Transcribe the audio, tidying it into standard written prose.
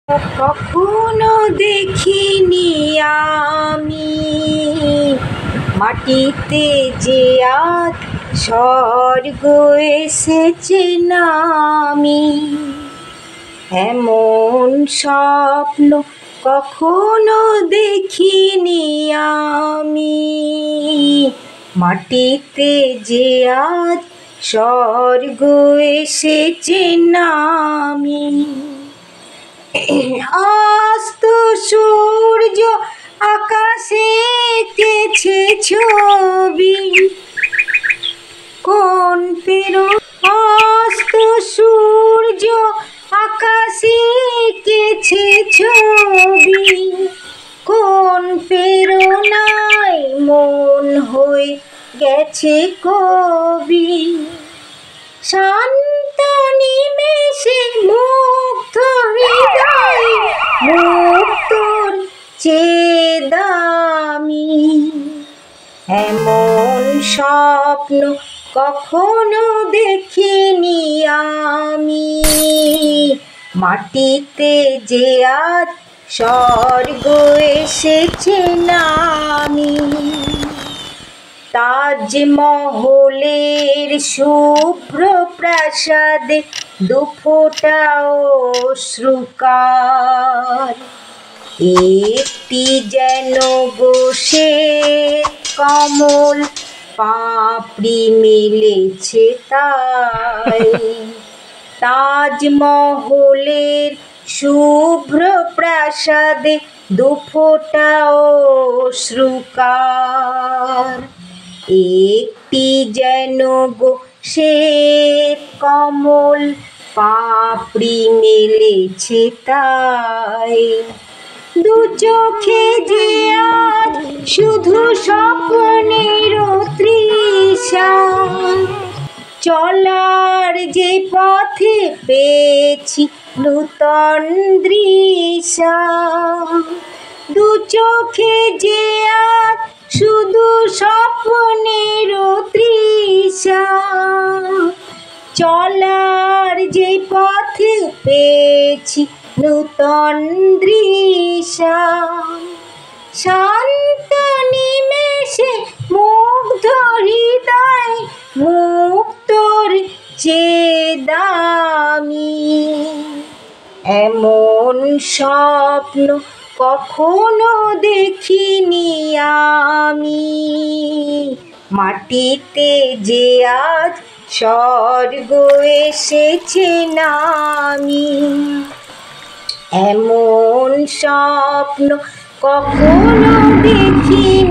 কখনো দেখিনি আমি মাটিতে যে আজ স্বর্গ এসেছে নামি। এমন স্বপ্ন কখনো দেখিনি আমি মাটিতে যে আজ স্বর্গ এসেছে নামি। আস্ত সূর্য আকাশে এঁকেছে ছবি, কোন আস্ত সূর্য আকাশে এঁকেছে ছবি, কোন প্রেরণায় মন হয়ে গেছে কবি। শান্ত নিমেষে মুগ্ধ হৃদয় মুক্তর চেয়ে দামি। এমন স্বপ্ন কখনো দেখিনি আমি মাটিতে যে আজ স্বর্গ এসেছে নামি। তাজমহলের শুভ্র প্রাসাদে দুফোঁটা অশ্রুকার, একটি যেন বসে কমল পাপড়ি মেলেছে তাই। তাজমহলের শুভ্র প্রাসাদে দুফোঁটা অশ্রুকার, একটি যেন সে কমল পাপড়ি মেলেছে তাই। দু চোখে যে আজ শুধু স্বপ্নের তৃষা, চলার যে পথে পেয়েছি নূতন দৃশা। দু চোখে যে আজ শুধু স্বপ্নের তৃষা, চলার যে পথে পেয়েছি নূতন দৃশা। শান্ত নিমেষে মুগ্ধ হৃদয় মুক্তর চেয়ে দামি। এমন স্বপ্ন কখনো দেখিনি আমি মাটিতে যে আজ স্বর্গ এসেছে নামি। এমন স্বপ্ন কখনো দেখিনি।